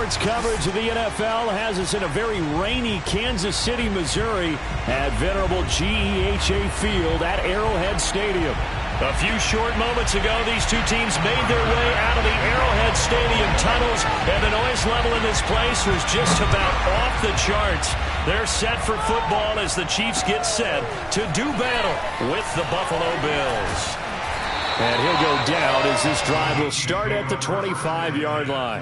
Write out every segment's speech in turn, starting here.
Sports coverage of the NFL has us in a very rainy Kansas City, Missouri at venerable GEHA Field at Arrowhead Stadium. A few short moments ago, these two teams made their way out of the Arrowhead Stadium tunnels, and the noise level in this place was just about off the charts. They're set for football as the Chiefs get set to do battle with the Buffalo Bills. And he'll go down as this drive will start at the 25-yard line.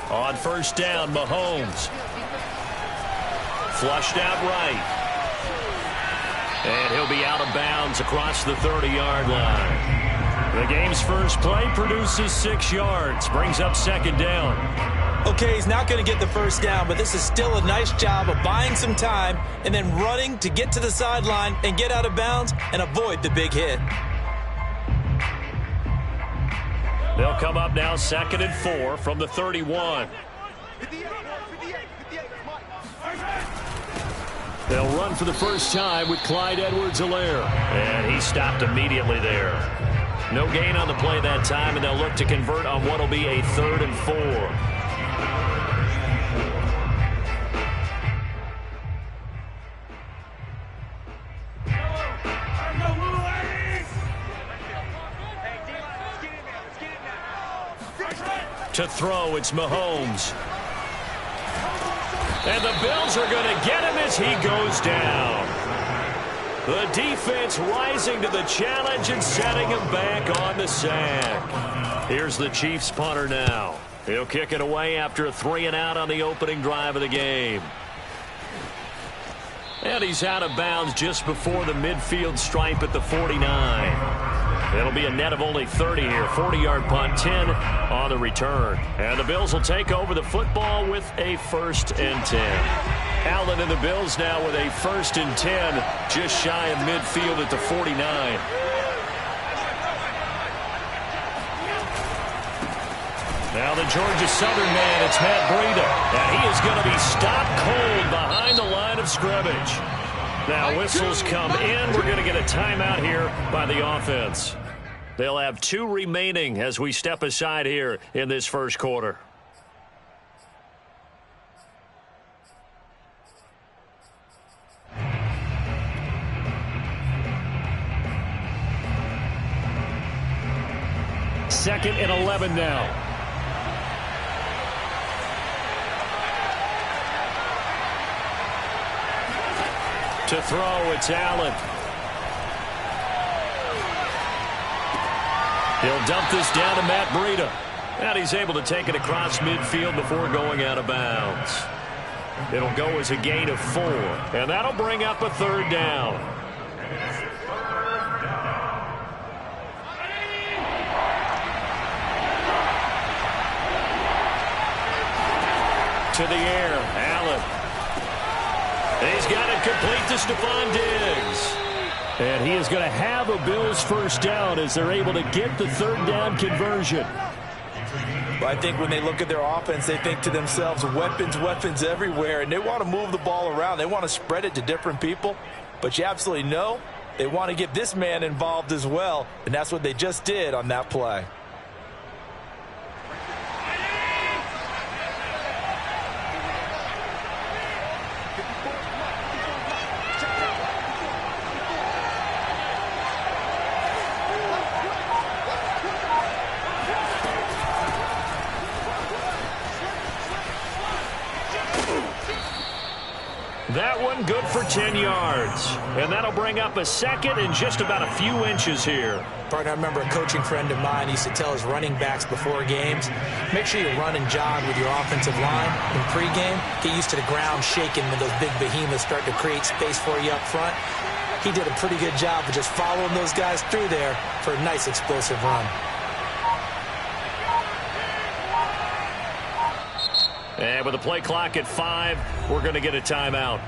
On first down, Mahomes. Flushed out right. And he'll be out of bounds across the 30-yard line. The game's first play produces 6 yards, brings up second down. Okay, he's not going to get the first down, but this is still a nice job of buying some time and then running to get to the sideline and get out of bounds and avoid the big hit. They'll come up now 2nd and 4 from the 31. They'll run for the first time with Clyde Edwards-Helaire. And he stopped immediately there. No gain on the play that time, and they'll look to convert on what will be a 3rd and 4. To throw, it's Mahomes. And the Bills are going to get him as he goes down. The defense rising to the challenge and setting him back on the sack. Here's the Chiefs punter now. He'll kick it away after a 3-and-out on the opening drive of the game. And he's out of bounds just before the midfield stripe at the 49. It'll be a net of only 30 here. 40-yard punt, 10 on the return. And the Bills will take over the football with a 1st and 10. Allen and the Bills now with a 1st and 10, just shy of midfield at the 49. Now the Georgia Southern man, it's Matt Breida. And he is going to be stopped cold behind the line of scrimmage. Now whistles come in. We're going to get a timeout here by the offense. They'll have 2 remaining as we step aside here in this first quarter. Second and 11 now. To throw, it's Allen. He'll dump this down to Matt Breida. And he's able to take it across midfield before going out of bounds. It'll go as a gain of 4. And that'll bring up a 3rd down. To the air, Allen. He's got it complete to Stephon Diggs. And he is going to have a Bills first down as they're able to get the 3rd down conversion. Well, I think when they look at their offense, they think to themselves, weapons, weapons everywhere, and they want to move the ball around. They want to spread it to different people, but you absolutely know they want to get this man involved as well, and that's what they just did on that play. That one good for 10 yards. And that'll bring up a 2nd and just about a few inches here. Partner, I remember a coaching friend of mine used to tell his running backs before games, make sure you run and jog with your offensive line in pregame. Get used to the ground shaking when those big behemoths start to create space for you up front. He did a pretty good job of just following those guys through there for a nice explosive run. And with the play clock at 5, we're going to get a timeout.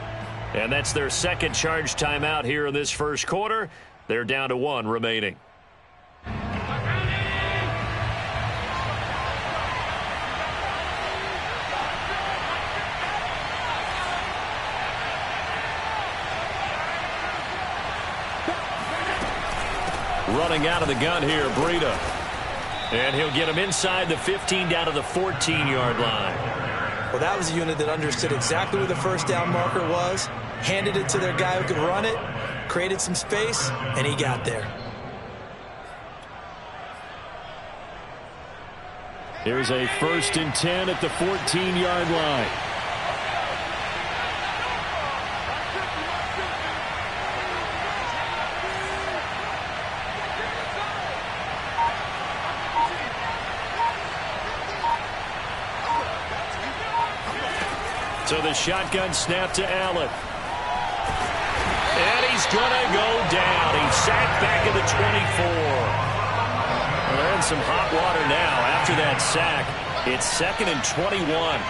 And that's their 2nd charge timeout here in this first quarter. They're down to 1 remaining. Running out of the gun here, Breida. And he'll get him inside the 15 down to the 14-yard line. Well, that was a unit that understood exactly where the first down marker was, handed it to their guy who could run it, created some space, and he got there. Here's a 1st and 10 at the 14-yard line. So the shotgun snap to Allen. And he's going to go down. He's sacked back at the 24. Well, they're in some hot water now after that sack. It's 2nd and 21.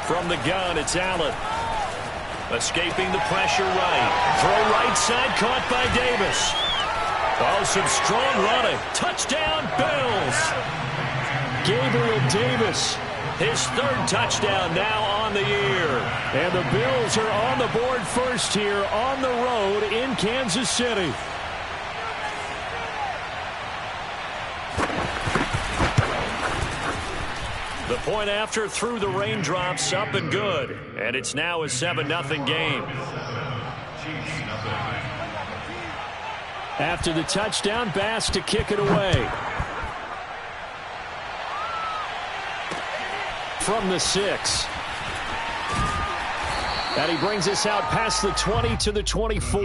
From the gun, it's Allen. Escaping the pressure right. Throw right side, caught by Davis. Oh, some strong running. Touchdown, Bills. Gabriel Davis, his 3rd touchdown now on the year. And the Bills are on the board first here on the road in Kansas City. The point after through the raindrops, up and good. And it's now a 7-0 game. After the touchdown, Bass to kick it away. From the 6. And he brings us out past the 20 to the 24.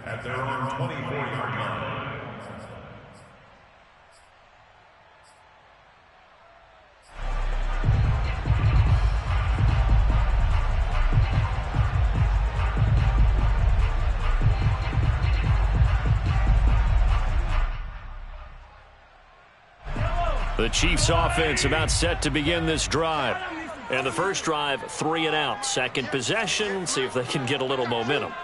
At their own 24-yard line. The Chiefs offense about set to begin this drive. And the first drive, 3 and out. Second possession, see if they can get a little momentum.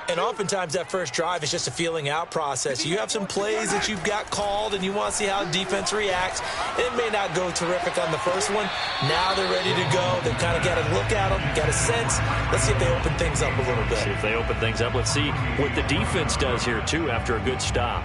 And oftentimes that first drive is just a feeling out process. You have some plays that you've got called and you want to see how defense reacts. It may not go terrific on the first one. Now they're ready to go. They've kind of got to look at them, got a sense. Let's see if they open things up a little bit. See if they open things up. Let's see what the defense does here, too, after a good stop.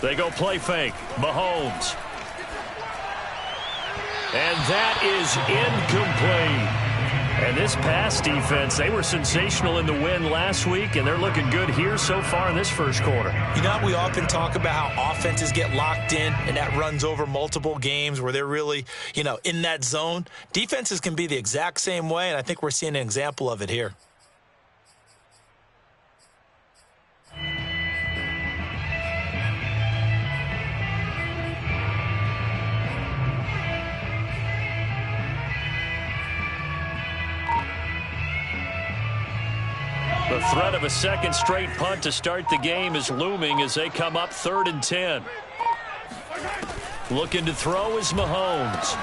They go play fake. Mahomes. And that is incomplete. And this pass defense, they were sensational in the win last week, and they're looking good here so far in this first quarter. You know, we often talk about how offenses get locked in, and that runs over multiple games where they're really, in that zone. Defenses can be the exact same way, and I think we're seeing an example of it here. The threat of a second straight punt to start the game is looming as they come up 3rd and 10. Looking to throw is Mahomes.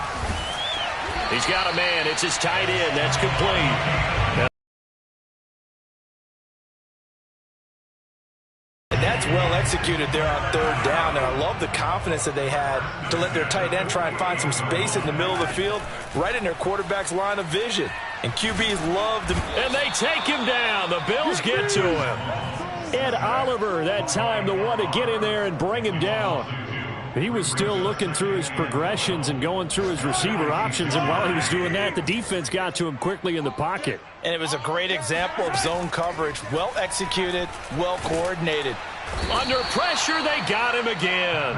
He's got a man. It's his tight end. That's complete. That's well executed there on 3rd down, and I love the confidence that they had to let their tight end try and find some space in the middle of the field, right in their quarterback's line of vision. And QBs love to... And they take him down. The Bills get to him. Ed Oliver, that time, the one to get in there and bring him down. He was still looking through his progressions and going through his receiver options, and while he was doing that, the defense got to him quickly in the pocket. And it was a great example of zone coverage. Well executed, well coordinated. Under pressure, they got him again.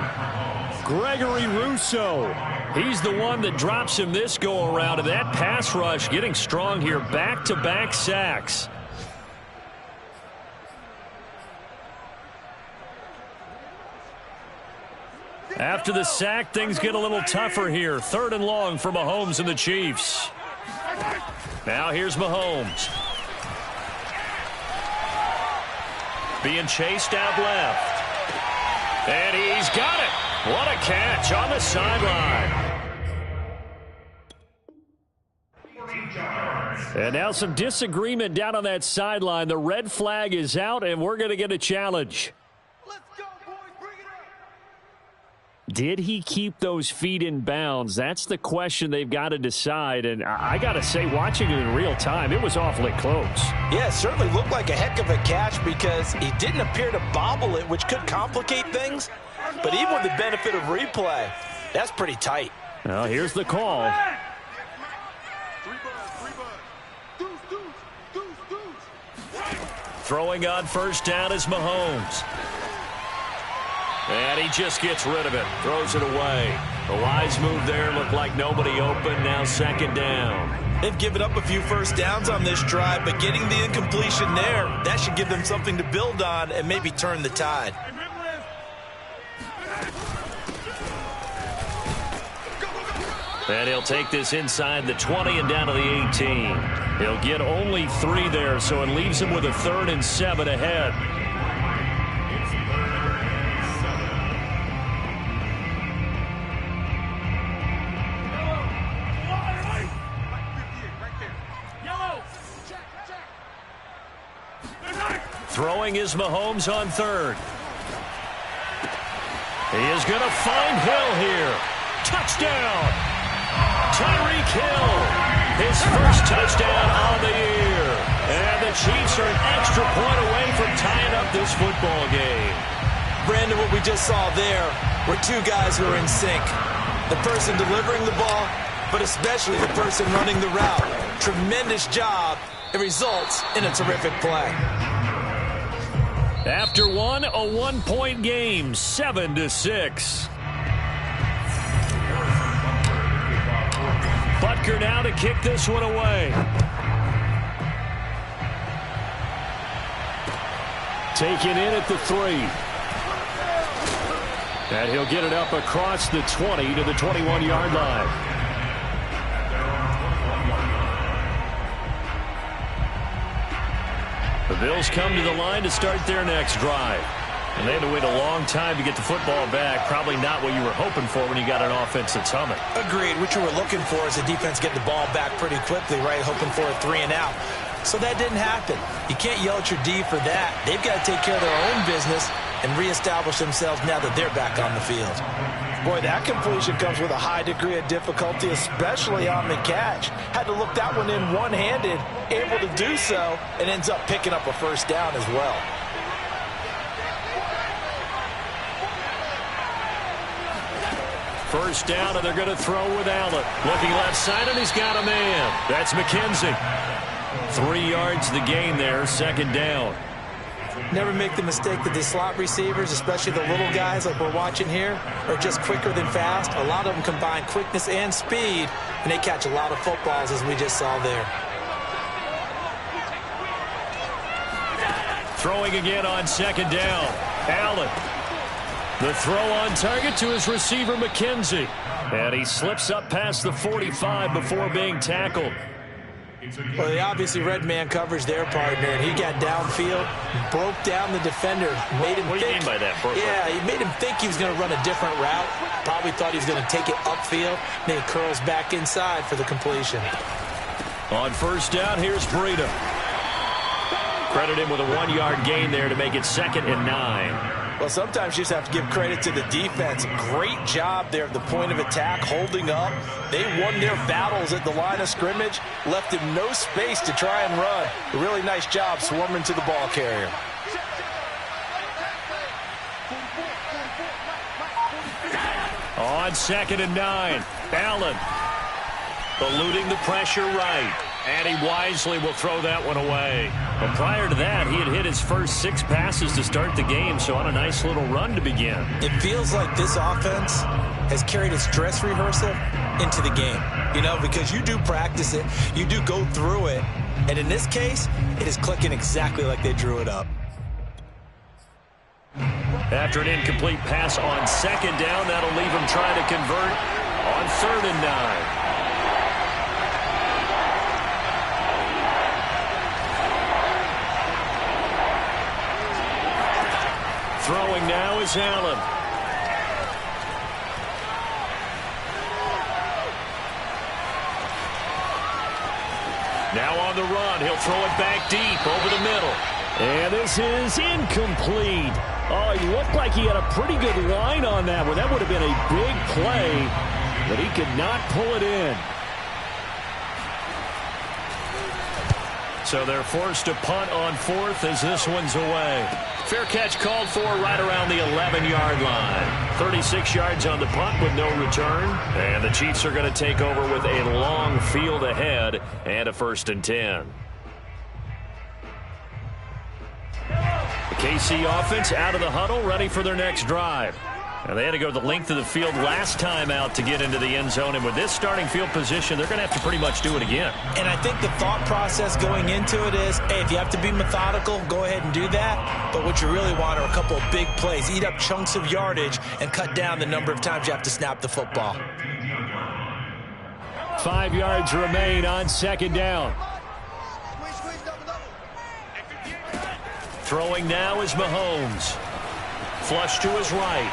Gregory Rousseau. He's the one that drops him this go-around, and that pass rush getting strong here. Back-to-back sacks. After the sack, things get a little tougher here. 3rd and long for Mahomes and the Chiefs. Now here's Mahomes. Being chased out left. And he's got it. What a catch on the sideline. And now some disagreement down on that sideline. The red flag is out, and we're going to get a challenge. Let's go, boys. Bring it up. Did he keep those feet in bounds? That's the question they've got to decide. And I got to say, watching it in real time, it was awfully close. Yeah, it certainly looked like a heck of a catch because he didn't appear to bobble it, which could complicate things. But even with the benefit of replay, that's pretty tight. Well, here's the call. Throwing on first down is Mahomes. And he just gets rid of it. Throws it away. The wise move there. Looked like nobody open. Now second down. They've given up a few first downs on this drive, but getting the incompletion there, that should give them something to build on and maybe turn the tide. And he'll take this inside the 20 and down to the 18. He'll get only 3 there, so it leaves him with a 3rd and 7 ahead. Throwing is Mahomes on 3rd. He is going to find Hill here. Touchdown! Tyreek Hill, his first touchdown on the year. And the Chiefs are an extra point away from tying up this football game. Brandon, what we just saw there were 2 guys who are in sync. The person delivering the ball, but especially the person running the route. Tremendous job. It results in a terrific play. After one, a 1-point game, 7-6. Butker now to kick this one away. Taken in at the 3. And he'll get it up across the 20 to the 21-yard line. The Bills come to the line to start their next drive. And they had to wait a long time to get the football back. Probably not what you were hoping for when you got an offense that's humming. Agreed. What you were looking for is the defense getting the ball back pretty quickly, right? Hoping for a 3 and out. So that didn't happen. You can't yell at your D for that. They've got to take care of their own business and reestablish themselves now that they're back on the field. Boy, that completion comes with a high degree of difficulty, especially on the catch. Had to look that one in one-handed, able to do so, and ends up picking up a first down as well. First down, and they're going to throw with Allen. Looking left side, and he's got a man. That's McKenzie. 3 yards the gain there, second down. Never make the mistake that the slot receivers, especially the little guys like we're watching here, are just quicker than fast. A lot of them combine quickness and speed, and they catch a lot of footballs, as we just saw there. Throwing again on second down. Allen. The throw on target to his receiver, McKenzie. And he slips up past the 45 before being tackled. Well, they obviously read man coverage there, partner, and he got downfield, broke down the defender, made him think. What do you mean by that, Brooklyn? Yeah, he made him think he was going to run a different route. Probably thought he was going to take it upfield. Then he curls back inside for the completion. On first down, here's Breida. Credit him with a 1-yard gain there to make it 2nd and 9. Well, sometimes you just have to give credit to the defense. Great job there at the point of attack, holding up. They won their battles at the line of scrimmage, left him no space to try and run. A really nice job swarming to the ball carrier. On 2nd and 9, Allen eluding the pressure right. And he wisely will throw that one away. But prior to that, he had hit his first 6 passes to start the game, so on a nice little run to begin. It feels like this offense has carried its dress rehearsal into the game. You know, because you do practice it, you do go through it, and in this case, it is clicking exactly like they drew it up. After an incomplete pass on second down, that'll leave him trying to convert on 3rd and 9. Throwing now is Allen. Now on the run, he'll throw it back deep over the middle. And this is incomplete. Oh, he looked like he had a pretty good line on that one. That would have been a big play, but he could not pull it in. So they're forced to punt on fourth as this one's away. Fair catch called for right around the 11-yard line. 36 yards on the punt with no return. And the Chiefs are going to take over with a long field ahead and a 1st and 10. The KC offense out of the huddle, ready for their next drive. Now they had to go the length of the field last time out to get into the end zone, and with this starting field position, they're going to have to pretty much do it again. And I think the thought process going into it is, hey, if you have to be methodical, go ahead and do that. But what you really want are a couple of big plays. Eat up chunks of yardage and cut down the number of times you have to snap the football. 5 yards remain on 2nd down. Throwing now is Mahomes. Flush to his right.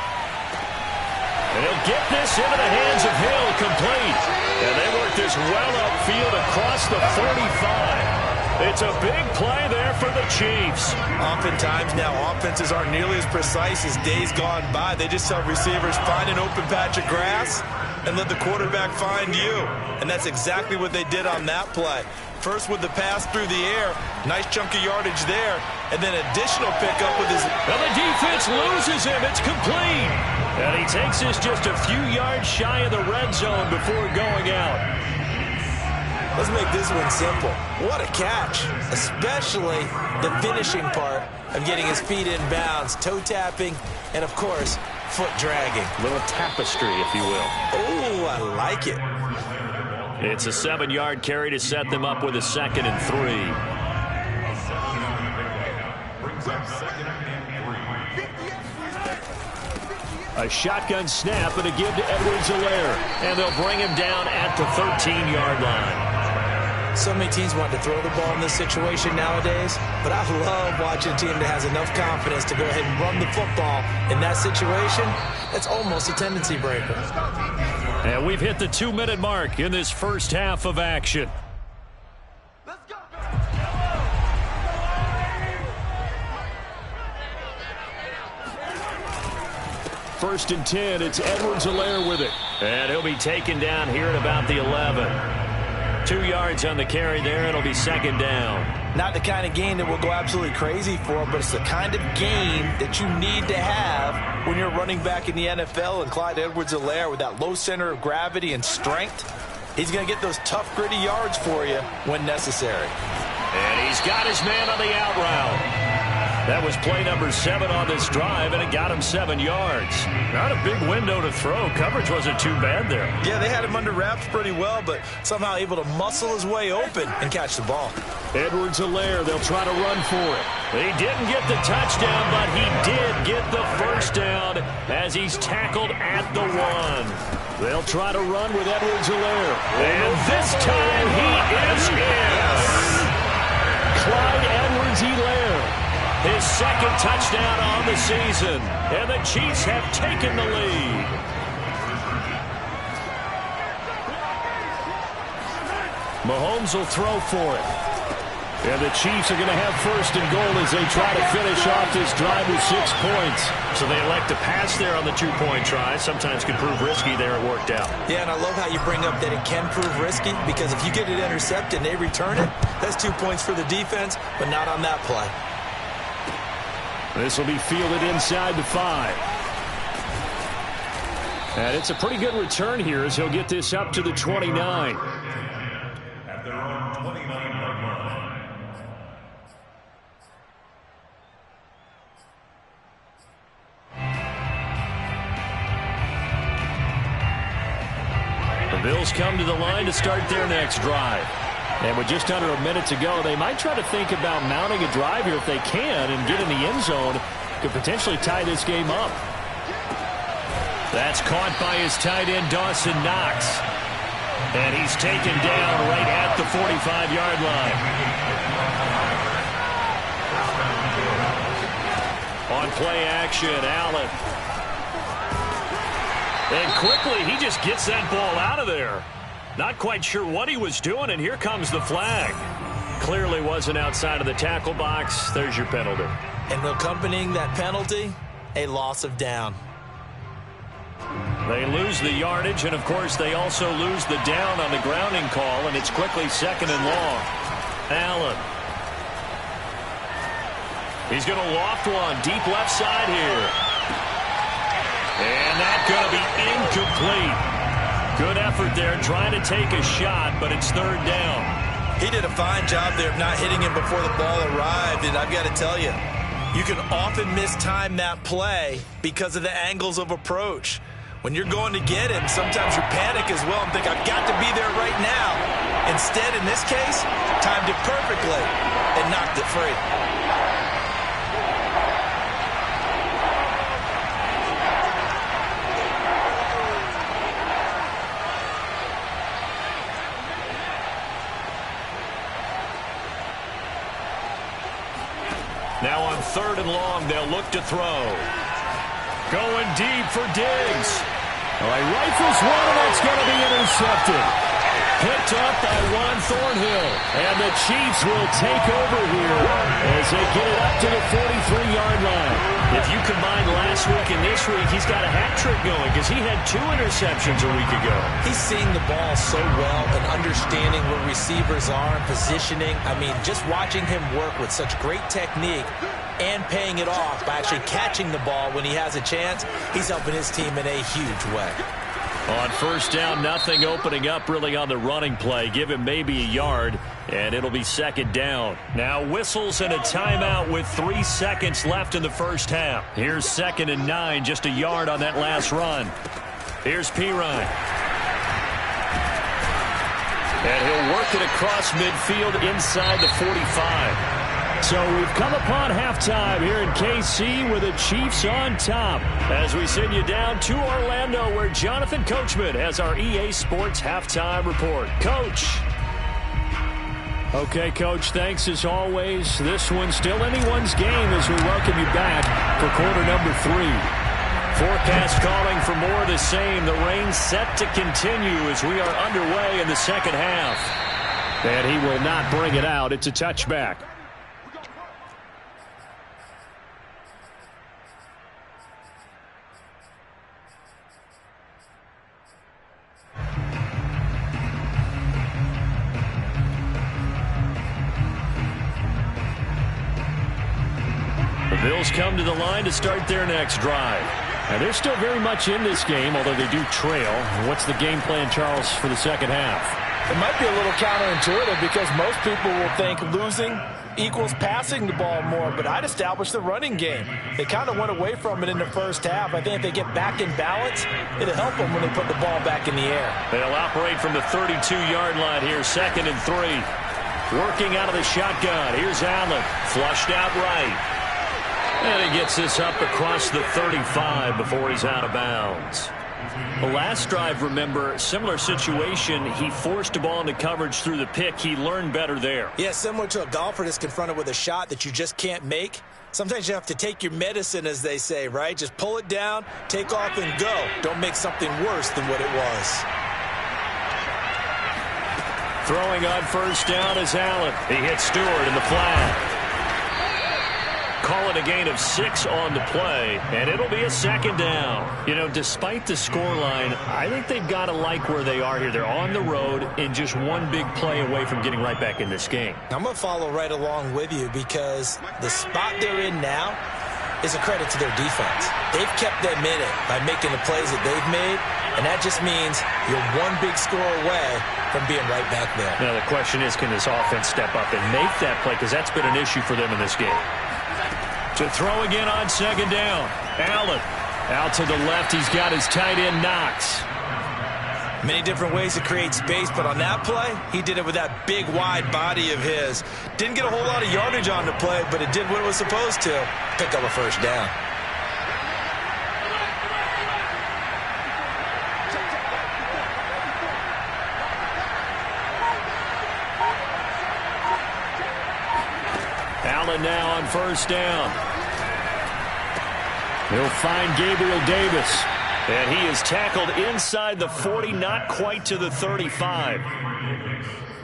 And he'll get this into the hands of Hill, complete. And they work this well upfield across the 45. It's a big play there for the Chiefs. Oftentimes now, offenses aren't nearly as precise as days gone by. They just tell receivers, find an open patch of grass and let the quarterback find you. And that's exactly what they did on that play. First with the pass through the air, nice chunk of yardage there, and then additional pickup with his... Well, the defense loses him. It's complete. And he takes this just a few yards shy of the red zone before going out. Let's make this one simple. What a catch, especially the finishing part of getting his feet in bounds, toe tapping, and of course, foot dragging. A little tapestry, if you will. Oh, I like it. It's a 7-yard carry to set them up with a 2nd and 3. Brings up 2nd and 3. A shotgun snap and a give to Edwards-Helaire. And they'll bring him down at the 13-yard line. So many teams want to throw the ball in this situation nowadays, but I love watching a team that has enough confidence to go ahead and run the football in that situation. That's almost a tendency breaker. And we've hit the 2-minute mark in this first half of action. Let's go. 1st and 10. It's Edwards-Helaire with it. And he'll be taken down here at about the 11. 2 yards on the carry there. It'll be 2nd down. Not the kind of game that we'll go absolutely crazy for, but it's the kind of game that you need to have when you're running back in the NFL. And Clyde Edwards-Helaire, with that low center of gravity and strength, he's going to get those tough, gritty yards for you when necessary. And he's got his man on the out route. That was play number 7 on this drive, and it got him 7 yards. Not a big window to throw. Coverage wasn't too bad there. Yeah, they had him under wraps pretty well, but somehow able to muscle his way open and catch the ball. Edwards-Helaire, they'll try to run for it. He didn't get the touchdown, but he did get the first down as he's tackled at the 1. They'll try to run with Edwards-Helaire. And this time he is in. Clyde Edwards-Helaire. His 2nd touchdown on the season. And the Chiefs have taken the lead. Mahomes will throw for it. And the Chiefs are going to have 1st and goal as they try to finish off this drive with 6 points. So they elect to pass there on the 2-point try. Sometimes can prove risky there. It worked out. Yeah, and I love how you bring up that it can prove risky, because if you get it intercepted and they return it, that's 2 points for the defense, but not on that play. This will be fielded inside the 5. And it's a pretty good return here as he'll get this up to the 29. At their own 29-yard line. The Bills come to the line to start their next drive. And with just under a minute to go, they might try to think about mounting a drive here if they can and get in the end zone. Could potentially tie this game up. That's caught by his tight end, Dawson Knox. And he's taken down right at the 45-yard line. On play action, Allen. And quickly, he just gets that ball out of there. Not quite sure what he was doing, and here comes the flag. Clearly wasn't outside of the tackle box. There's your penalty. And accompanying that penalty, a loss of down. They lose the yardage, and of course they also lose the down on the grounding call, and it's quickly 2nd and long. Allen. He's going to loft one deep left side here. And that's going to be incomplete. Good effort there trying to take a shot, but it's 3rd down. He did a fine job there of not hitting him before the ball arrived, and I've got to tell you, you can often mistime that play because of the angles of approach. When you're going to get him, sometimes you panic as well and think, I've got to be there right now. Instead, in this case, timed it perfectly and knocked it free. Now on 3rd and long, they'll look to throw. Going deep for Diggs. Well, he rifles one, and that's going to be intercepted. Picked up by Juan Thornhill. And the Chiefs will take over here as they get it up to the 43-yard line. If you combine last week and this week, he's got a hat trick going because he had 2 interceptions a week ago. He's seeing the ball so well and understanding where receivers are and positioning. I mean, just watching him work with such great technique and paying it off by actually catching the ball when he has a chance, he's helping his team in a huge way. On 1st down, nothing opening up really on the running play. Give him maybe a yard, and it'll be 2nd down. Now whistles and a timeout with 3 seconds left in the first half. Here's 2nd and 9, just a yard on that last run. Here's Pirine. And he'll work it across midfield inside the 45. So we've come upon halftime here in KC with the Chiefs on top as we send you down to Orlando where Jonathan Coachman has our EA Sports halftime report. Coach. Okay, Coach, thanks as always. This one's still anyone's game as we welcome you back for quarter number 3. Forecast calling for more of the same. The rain set to continue as we are underway in the second half. And he will not bring it out. It's a touchback. The Bills come to the line to start their next drive. And they're still very much in this game, although they do trail. What's the game plan, Charles, for the second half? It might be a little counterintuitive because most people will think losing equals passing the ball more, but I'd establish the running game. They kind of went away from it in the first half. I think if they get back in balance, it'll help them when they put the ball back in the air. They'll operate from the 32-yard line here, 2nd and 3. Working out of the shotgun. Here's Allen, flushed out right. And he gets this up across the 35 before he's out of bounds. The last drive, remember, similar situation. He forced the ball into coverage through the pick. He learned better there. Yeah, similar to a golfer that's confronted with a shot that you just can't make. Sometimes you have to take your medicine, as they say, right? Just pull it down, take off, and go. Don't make something worse than what it was. Throwing on 1st down is Allen. He hits Stewart in the flat. Call it a gain of 6 on the play, and it'll be a 2nd down. You know, despite the scoreline, I think they've got to like where they are here. They're on the road and just one big play away from getting right back in this game. I'm going to follow right along with you because the spot they're in now is a credit to their defense. They've kept them in it by making the plays that they've made, and that just means you're one big score away from being right back there. Now, the question is, can this offense step up and make that play? Because that's been an issue for them in this game. To throw again on 2nd down. Allen out to the left. He's got his tight end Knox. Many different ways to create space, but on that play, he did it with that big, wide body of his. Didn't get a whole lot of yardage on the play, but it did what it was supposed to. Pick up a 1st down. Allen now on 1st down. He'll find Gabriel Davis. And he is tackled inside the 40, not quite to the 35.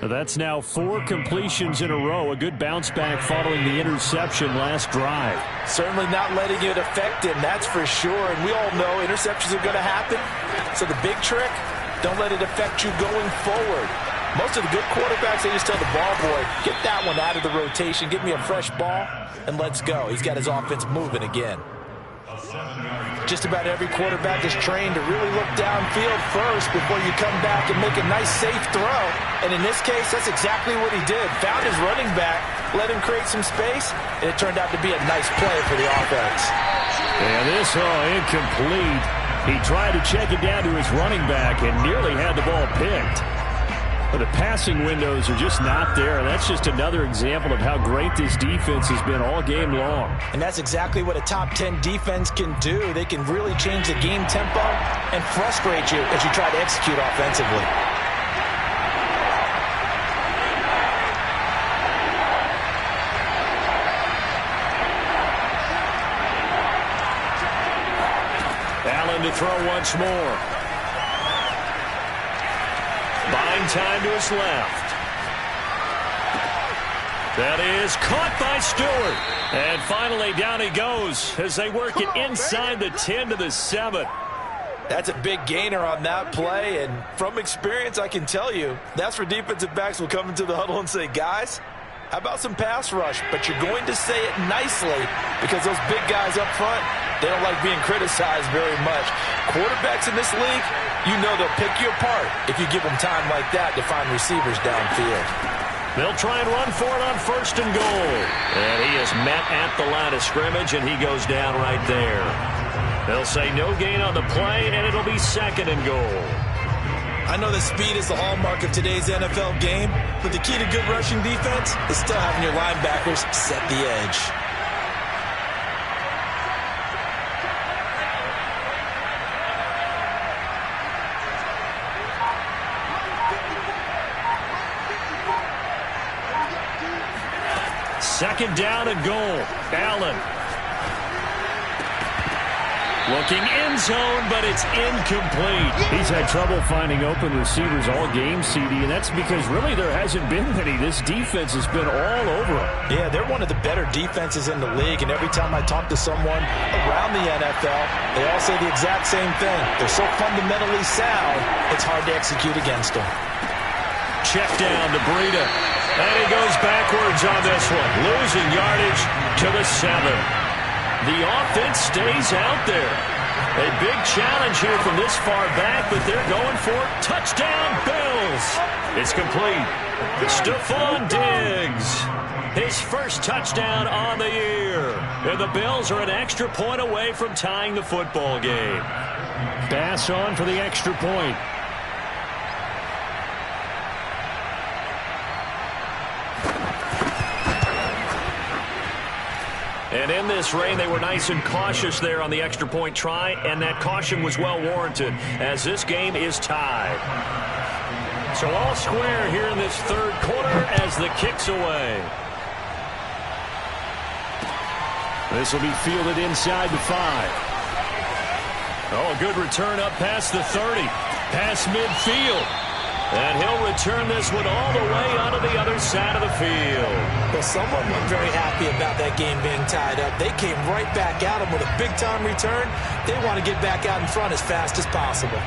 That's now 4 completions in a row. A good bounce back following the interception last drive. Certainly not letting it affect him, that's for sure. And we all know interceptions are going to happen. So the big trick, don't let it affect you going forward. Most of the good quarterbacks, they just tell the ball boy, get that one out of the rotation, give me a fresh ball, and let's go. He's got his offense moving again. Just about every quarterback is trained to really look downfield first before you come back and make a nice, safe throw. And in this case, that's exactly what he did. Found his running back, let him create some space, and it turned out to be a nice play for the offense. And this, incomplete. He tried to check it down to his running back and nearly had the ball picked. But the passing windows are just not there. That's just another example of how great this defense has been all game long. And that's exactly what a top 10 defense can do. They can really change the game tempo and frustrate you as you try to execute offensively. Allen to throw once more. Buying time to his left. That is caught by Stewart. And finally down he goes as they work it inside the 10 to the 7. That's a big gainer on that play. And from experience, I can tell you, that's where defensive backs will come into the huddle and say, guys, how about some pass rush? But you're going to say it nicely because those big guys up front, they don't like being criticized very much. Quarterbacks in this league, you know they'll pick you apart if you give them time like that to find receivers downfield. They'll try and run for it on 1st and goal. And he is met at the line of scrimmage, and he goes down right there. They'll say no gain on the play, and it'll be 2nd and goal. I know that speed is the hallmark of today's NFL game, but the key to good rushing defense is still having your linebackers set the edge. Second down and goal. Allen. Looking end zone, but it's incomplete. He's had trouble finding open receivers all game, CD, and that's because really there hasn't been many. This defense has been all over him. Yeah, they're one of the better defenses in the league, and every time I talk to someone around the NFL, they all say the exact same thing. They're so fundamentally sound, it's hard to execute against them. Check down to Breida. And he goes backwards on this one, losing yardage to the 7. The offense stays out there. A big challenge here from this far back, but they're going for it. Touchdown, Bills. It's complete. Stephon Diggs. His first touchdown on the year. And the Bills are an extra point away from tying the football game. Pass on for the extra point. And in this rain, they were nice and cautious there on the extra point try, and that caution was well warranted as this game is tied. So all square here in this 3rd quarter as the kick's away. This will be fielded inside the 5. Oh, a good return up past the 30. Past midfield. And he'll return this one all the way onto the other side of the field. Well, someone wasn't very happy about that game being tied up. They came right back at him with a big-time return. They want to get back out in front as fast as possible.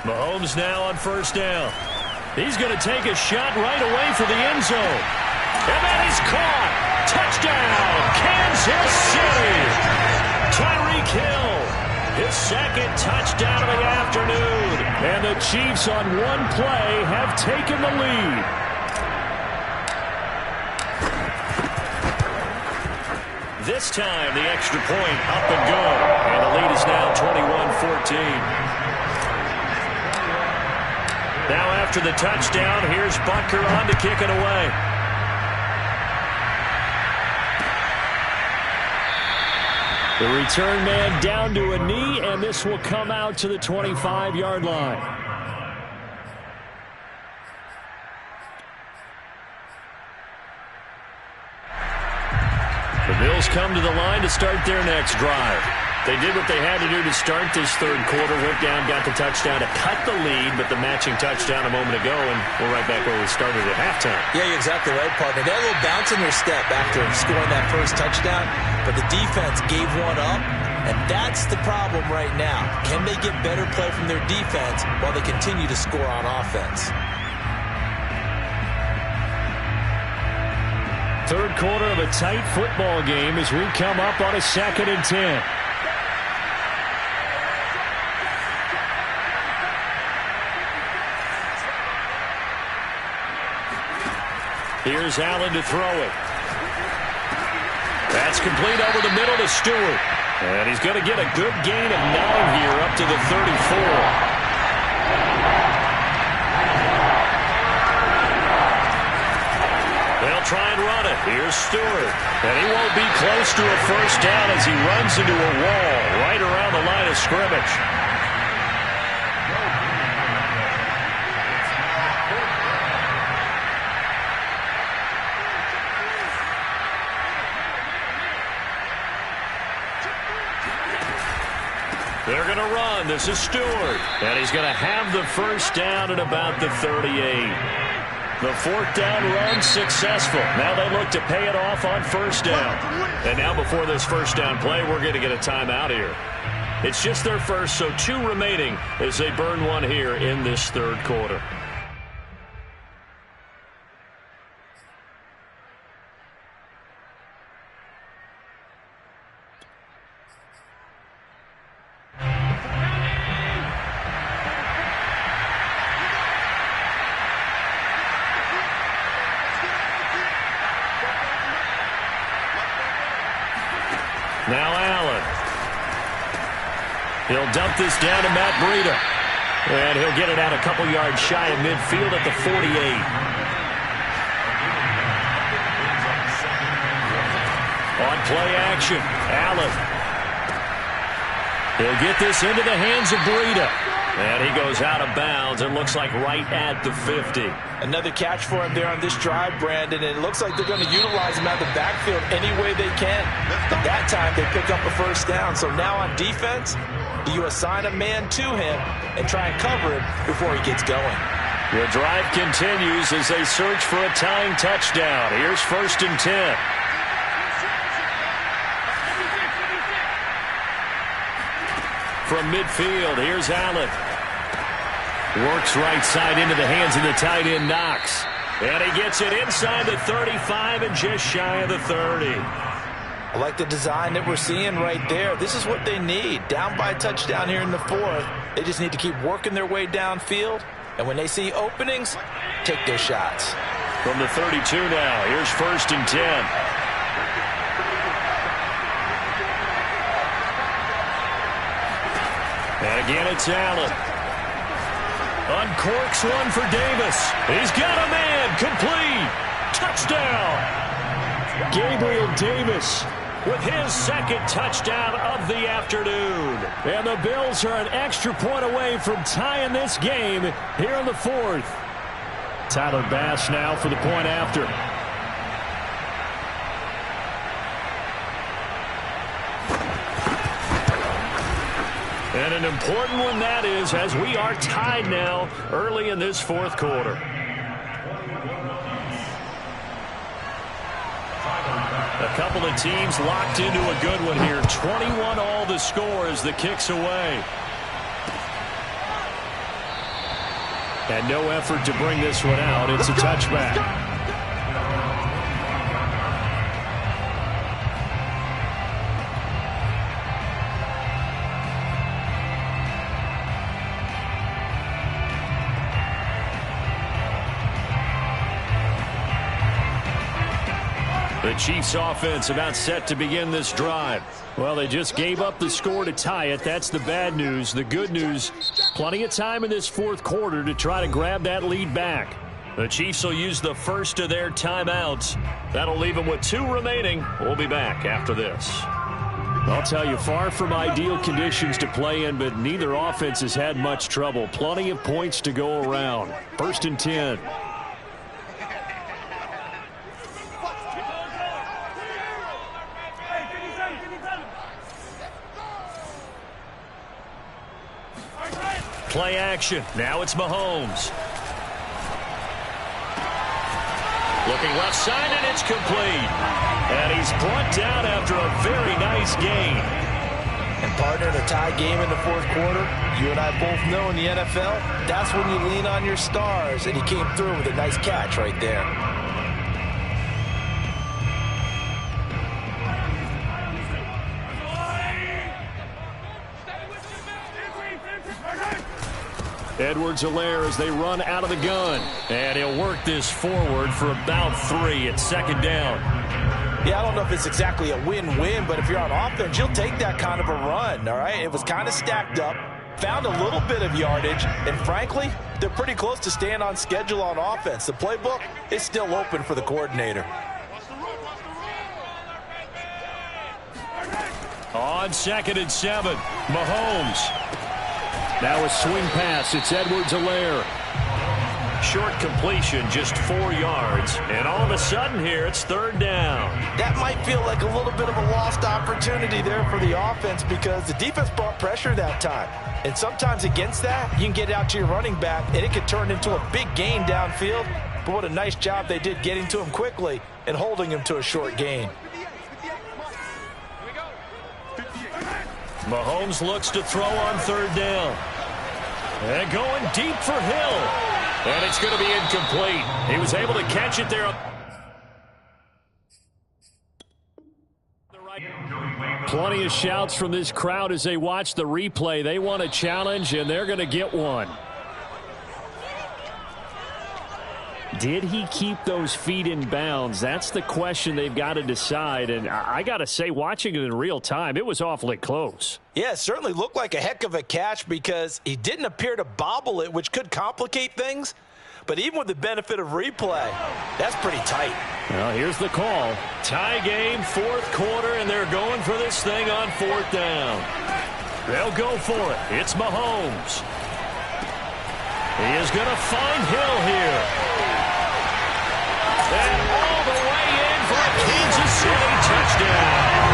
Mahomes now on 1st down. He's going to take a shot right away for the end zone. And that is caught. Touchdown, Kansas City. Tyreek Hill, his 2nd touchdown of the afternoon. And the Chiefs on one play have taken the lead. This time, the extra point up and good. And the lead is now 21-14. Now after the touchdown, here's Butker on to kick it away. The return man down to a knee, and this will come out to the 25-yard line. The Bills come to the line to start their next drive. They did what they had to do to start this third quarter, went down, got the touchdown to cut the lead, but the matching touchdown a moment ago, and we're right back where we started at halftime. Yeah, you're exactly right, partner. They had a little bounce in their step after scoring that first touchdown, but the defense gave one up, and that's the problem right now. Can they get better play from their defense while they continue to score on offense? Third quarter of a tight football game as we come up on a 2nd and 10. Here's Allen to throw it. That's complete over the middle to Stewart. And he's going to get a good gain of 9 here up to the 34. They'll try and run it. Here's Stewart. And he won't be close to a first down as he runs into a wall right around the line of scrimmage. They're going to run. This is Stewart. And he's going to have the first down at about the 38. The 4th down run successful. Now they look to pay it off on first down. And now before this first down play, we're going to get a timeout here. It's just their first, so 2 remaining as they burn one here in this third quarter. Now Allen. He'll dump this down to Matt Breida. And he'll get it out a couple yards shy of midfield at the 48. On play action, Allen. He'll get this into the hands of Breida. And he goes out of bounds and looks like right at the 50. Another catch for him there on this drive, Brandon, and it looks like they're going to utilize him out of the backfield any way they can. At that time, they pick up a first down. So now on defense, do you assign a man to him and try and cover him before he gets going? The drive continues as they search for a tying touchdown. Here's 1st and 10. From midfield, here's Allen. Works right side into the hands of the tight end, Knox. And he gets it inside the 35 and just shy of the 30. I like the design that we're seeing right there. This is what they need. Down by a touchdown here in the 4th. They just need to keep working their way downfield. And when they see openings, take their shots. From the 32 now, here's 1st and 10. And again, it's Allen. Uncorks one for Davis. He's got a man. Complete. Touchdown. Gabriel Davis with his 2nd touchdown of the afternoon. And the Bills are an extra point away from tying this game here in the 4th. Tyler Bass now for the point after. And an important one that is, as we are tied now early in this 4th quarter. A couple of teams locked into a good one here. 21 all the score as the kick's away. And no effort to bring this one out. It's a touchback. The Chiefs offense about set to begin this drive. Well, they just gave up the score to tie it. That's the bad news. The good news, plenty of time in this 4th quarter to try to grab that lead back. The Chiefs will use the first of their timeouts. That'll leave them with 2 remaining. We'll be back after this. I'll tell you, far from ideal conditions to play in, but neither offense has had much trouble. Plenty of points to go around. 1st and 10. play action. Now it's Mahomes. Looking left side, and it's complete. And he's brought down after a very nice gain. And partner, in a tie game in the fourth quarter, you and I both know in the NFL, that's when you lean on your stars. And he came through with a nice catch right there. Edwards-Helaire as they run out of the gun. And he'll work this forward for about 3 at second down. Yeah, I don't know if it's exactly a win-win, but if you're on offense, you'll take that kind of a run, all right? It was kind of stacked up, found a little bit of yardage, and frankly, they're pretty close to staying on schedule on offense. The playbook is still open for the coordinator. On 2nd and 7, Mahomes. Now a swing pass. It's Edwards-Helaire. Short completion, just 4 yards. And all of a sudden here, it's 3rd down. That might feel like a little bit of a lost opportunity there for the offense because the defense brought pressure that time. And sometimes against that, you can get out to your running back, and it could turn into a big gain downfield. But what a nice job they did getting to him quickly and holding him to a short gain. Mahomes looks to throw on 3rd down. And going deep for Hill. And it's going to be incomplete. He was able to catch it there. Plenty of shouts from this crowd as they watch the replay. They want a challenge, and they're going to get one. Did he keep those feet in bounds? That's the question they've got to decide. And I got to say, watching it in real time, it was awfully close. Yeah, it certainly looked like a heck of a catch because he didn't appear to bobble it, which could complicate things. But even with the benefit of replay, that's pretty tight. Well, here's the call. Tie game, 4th quarter, and they're going for this thing on 4th down. They'll go for it. It's Mahomes. He is going to find Hill here. And all the way in for a Kansas City touchdown.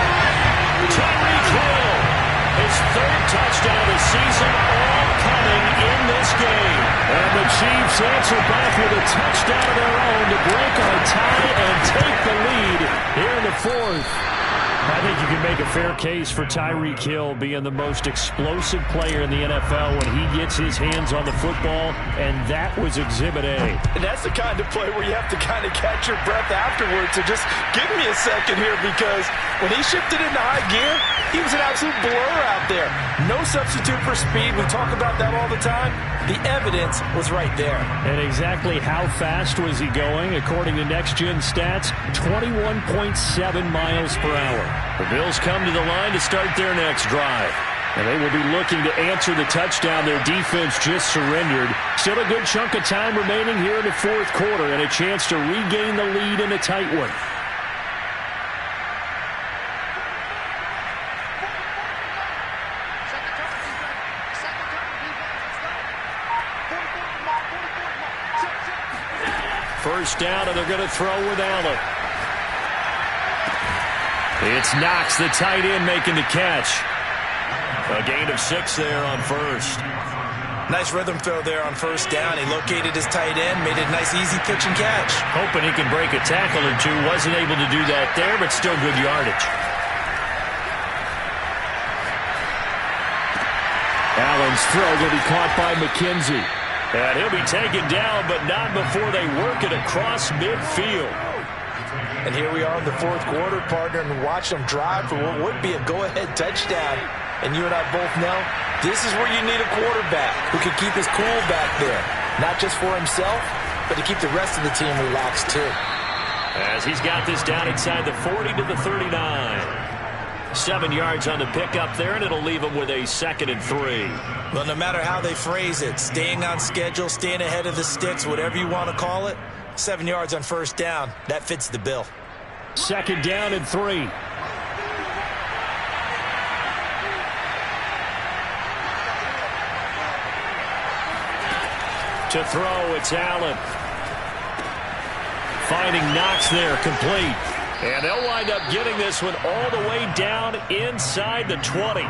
Tyreek Hill, his 3rd touchdown of the season, all coming in this game. And the Chiefs answer back with a touchdown of their own to break our tie and take the lead here in the 4th. I think you can make a fair case for Tyreek Hill being the most explosive player in the NFL when he gets his hands on the football, and that was Exhibit A. And that's the kind of play where you have to kind of catch your breath afterwards. So just give me a second here because when he shifted into high gear, he was an absolute blur out there. No substitute for speed. We talk about that all the time. The evidence was right there. And exactly how fast was he going? According to Next Gen Stats, 21.7 miles per hour. The Bills come to the line to start their next drive. And they will be looking to answer the touchdown their defense just surrendered. Still a good chunk of time remaining here in the 4th quarter and a chance to regain the lead in a tight one. First down, and they're going to throw with Allen. It's Knox, the tight end, making the catch. A gain of 6 there on 1st. Nice rhythm throw there on 1st down. He located his tight end, made it a nice, easy pitch and catch. Hoping he can break a tackle or two. Wasn't able to do that there, but still good yardage. Allen's throw will be caught by McKenzie. And he'll be taken down, but not before they work it across midfield. And here we are in the 4th quarter, partner, and watch them drive for what would be a go-ahead touchdown. And you and I both know this is where you need a quarterback who can keep his cool back there. Not just for himself, but to keep the rest of the team relaxed too. As he's got this down inside the 40 to the 39. 7 yards on the pickup there, and it'll leave him with a 2nd and 3. Well, no matter how they phrase it, staying on schedule, staying ahead of the sticks, whatever you want to call it, 7 yards on 1st down, that fits the bill. 2nd down and 3. To throw, it's Allen. Finding Knox there, complete. And they'll wind up getting this one all the way down inside the 20.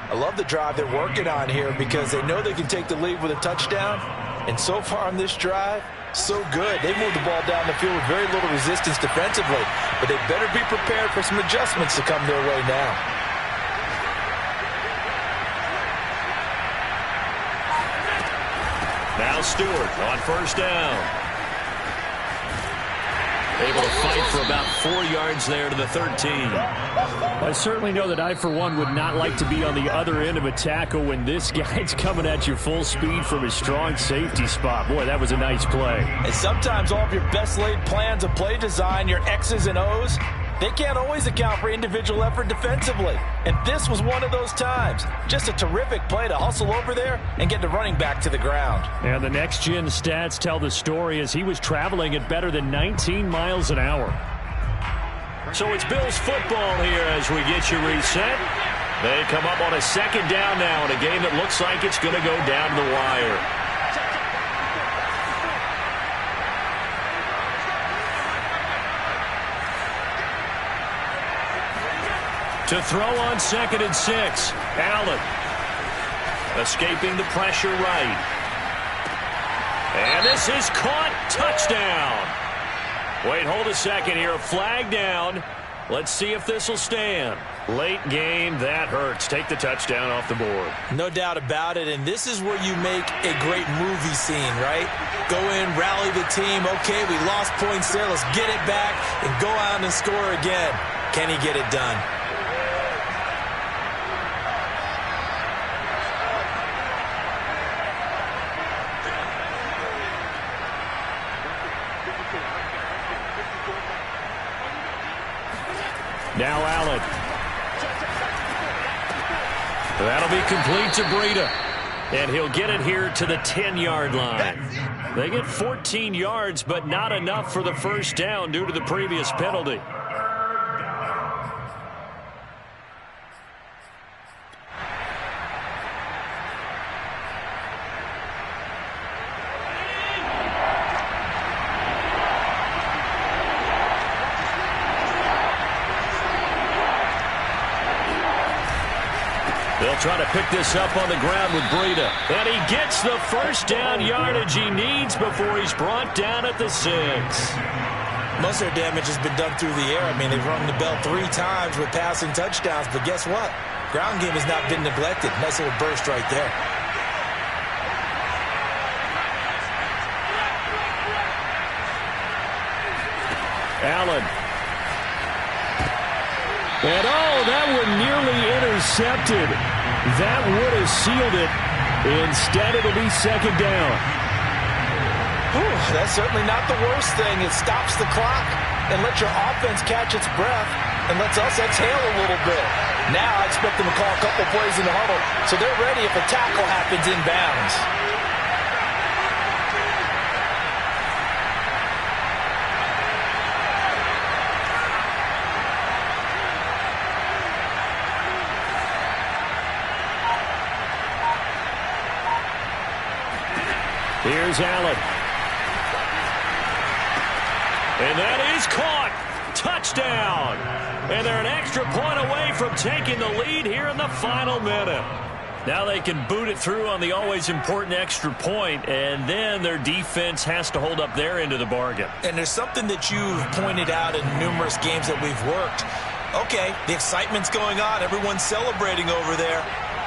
I love the drive they're working on here because they know they can take the lead with a touchdown. And so far on this drive, so good. They moved the ball down the field with very little resistance defensively. But they better be prepared for some adjustments to come their way now. Now Stewart on first down. Able to fight for about 4 yards there to the 13. I certainly know that I, for one, would not like to be on the other end of a tackle when this guy's coming at you full speed from his strong safety spot. Boy, that was a nice play. And sometimes all of your best laid plans of play design, your X's and O's, they can't always account for individual effort defensively. And this was one of those times. Just a terrific play to hustle over there and get the running back to the ground. And the next-gen stats tell the story as he was traveling at better than 19 miles an hour. So it's Bills football here as we get you reset. They come up on a second down now in a game that looks like it's going to go down the wire. To throw on 2nd and 6. Allen. Escaping the pressure right. And this is caught. Touchdown. Wait, hold a second here. A flag down. Let's see if this will stand. Late game, that hurts. Take the touchdown off the board. No doubt about it, and this is where you make a great movie scene, right? Go in, rally the team. Okay, we lost points there. Let's get it back and go out and score again. Can he get it done? Now Allen. That'll be complete to Breida. And he'll get it here to the 10-yard line. They get 14 yards, but not enough for the first down due to the previous penalty. They'll try to pick this up on the ground with Breida. And he gets the first down yardage he needs before he's brought down at the 6. Most of their damage has been done through the air. I mean, they've rung the bell 3 times with passing touchdowns, but guess what? Ground game has not been neglected. Nice little burst right there. Allen. And oh, that one nearly intercepted. That would have sealed it. Instead, it'll be second down. Whew, that's certainly not the worst thing. It stops the clock and lets your offense catch its breath and lets us exhale a little bit. Now I expect them to call a couple plays in the huddle so they're ready if a tackle happens inbounds. Here's Allen. And that is caught. Touchdown. And they're an extra point away from taking the lead here in the final minute. Now they can boot it through on the always important extra point, and then their defense has to hold up their end of the bargain. And there's something that you've pointed out in numerous games that we've worked. Okay, the excitement's going on. Everyone's celebrating over there.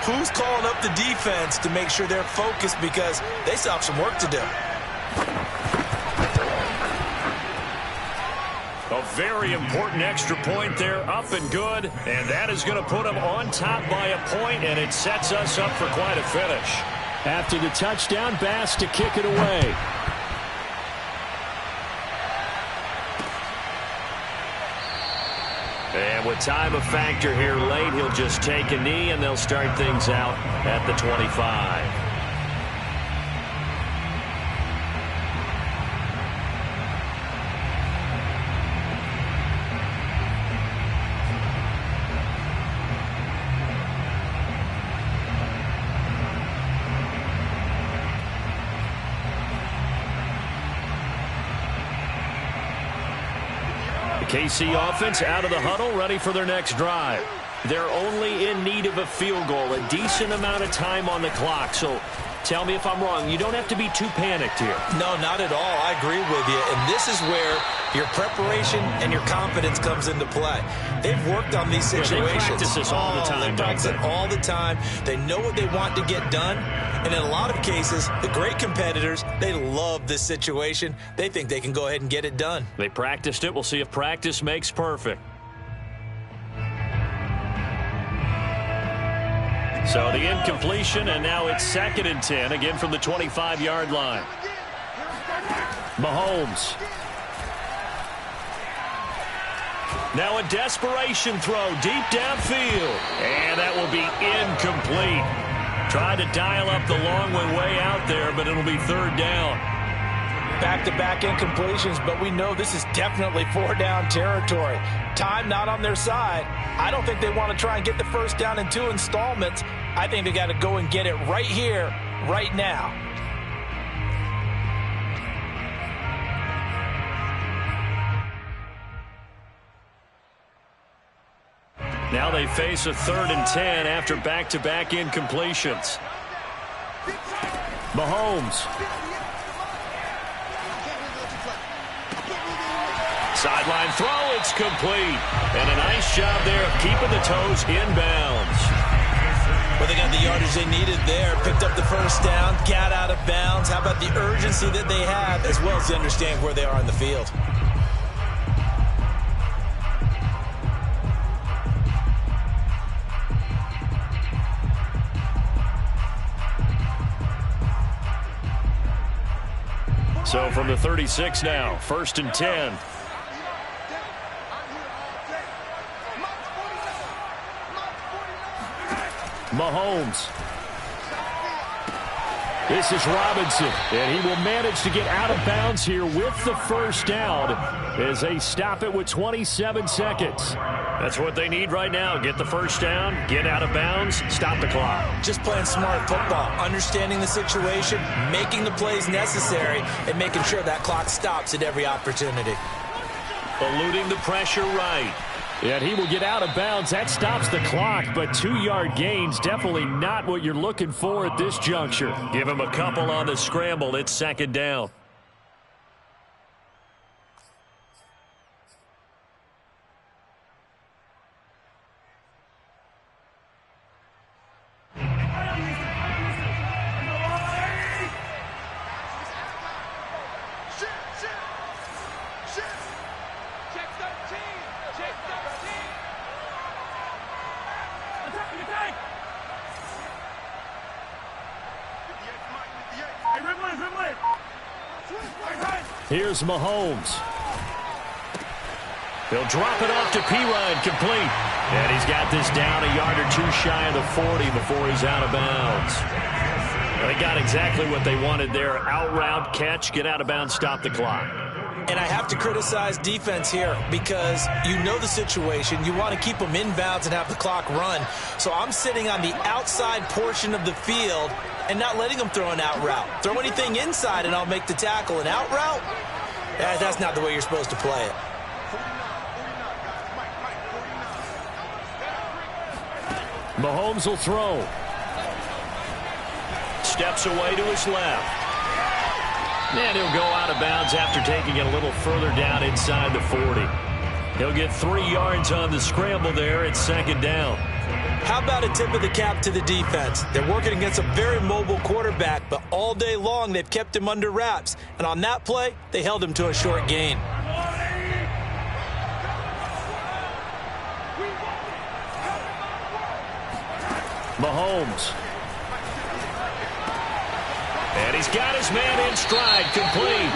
Who's calling up the defense to make sure they're focused because they still have some work to do? A very important extra point there, up and good. And that is going to put them on top by a point, and it sets us up for quite a finish. After the touchdown, Bass to kick it away. And with time a factor here late, he'll just take a knee, and they'll start things out at the 25. KC offense out of the huddle, ready for their next drive. They're only in need of a field goal, a decent amount of time on the clock. So tell me if I'm wrong. You don't have to be too panicked here. No, not at all. I agree with you. And this is where your preparation and your confidence comes into play. They've worked on these situations. They practice this all the time. They practice it all the time. They know what they want to get done. And in a lot of cases, the great competitors, they love this situation. They think they can go ahead and get it done. They practiced it. We'll see if practice makes perfect. So the incompletion, and now it's 2nd and 10, again from the 25-yard line. Mahomes. Now a desperation throw deep downfield. And that will be incomplete. Tried to dial up the long way out there, but it'll be 3rd down. Back-to-back incompletions, but we know this is definitely 4-down territory. Time not on their side. I don't think they want to try and get the first down in 2 installments. I think they got to go and get it right here, right now. Now they face a 3rd and 10 after back-to-back incompletions. Mahomes. Sideline throw, it's complete. And a nice job there of keeping the toes inbounds. Well, they got the yardage they needed there, picked up the first down, got out of bounds. How about the urgency that they have, as well as they understand where they are in the field? So from the 36 now, 1st and 10. Mahomes. This is Robinson, and he will manage to get out of bounds here with the first down as they stop it with 27 seconds. That's what they need right now. Get the first down, get out of bounds, stop the clock. Just playing smart football, understanding the situation, making the plays necessary, and making sure that clock stops at every opportunity. Eluding the pressure right. And he will get out of bounds. That stops the clock, but 2-yard gains, definitely not what you're looking for at this juncture. Give him a couple on the scramble. It's 2nd down. Here's Mahomes. He'll drop it off to Pirine, complete. And he's got this down a yard or 2 shy of the 40 before he's out of bounds. They got exactly what they wanted there. Out route, catch, get out of bounds, stop the clock. And I have to criticize defense here because you know the situation. You want to keep them inbounds and have the clock run. So I'm sitting on the outside portion of the field and not letting them throw an out route. Throw anything inside and I'll make the tackle. An out route? That's not the way you're supposed to play it. Mahomes will throw. Steps away to his left. And he'll go out of bounds after taking it a little further down inside the 40. He'll get 3 yards on the scramble there. It's 2nd down. How about a tip of the cap to the defense? They're working against a very mobile quarterback, but all day long they've kept him under wraps. And on that play, they held him to a short gain. Mahomes. And he's got his man in stride, complete.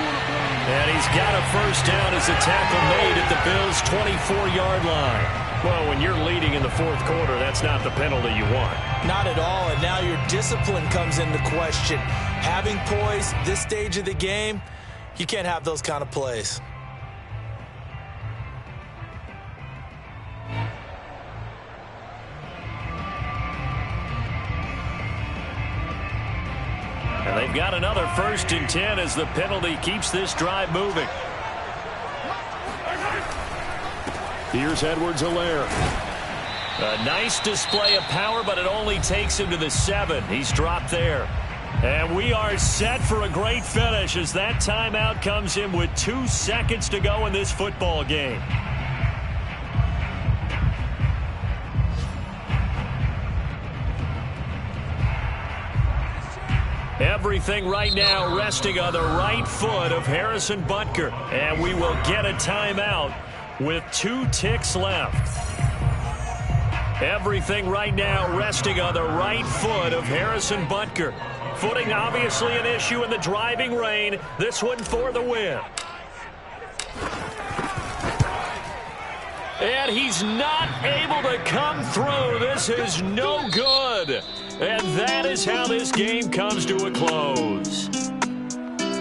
And he's got a first down as a tackle made at the Bills' 24-yard line. Well, when you're leading in the 4th quarter, that's not the penalty you want. Not at all, and now your discipline comes into question. Having poise this stage of the game, you can't have those kind of plays. And they've got another 1st and 10 as the penalty keeps this drive moving. Here's Edwards-Helaire. A nice display of power, but it only takes him to the 7. He's dropped there. And we are set for a great finish as that timeout comes in with 2 seconds to go in this football game. Everything right now resting on the right foot of Harrison Butker. And we will get a timeout with 2 ticks left. Everything right now resting on the right foot of Harrison Butker. Footing obviously an issue in the driving rain. This one for the win. And he's not able to come through. This is no good. And that is how this game comes to a close.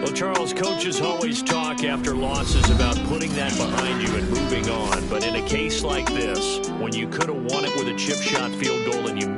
Well, Charles, coaches always talk after losses about putting that behind you and moving on. But in a case like this, when you could have won it with a chip shot field goal and you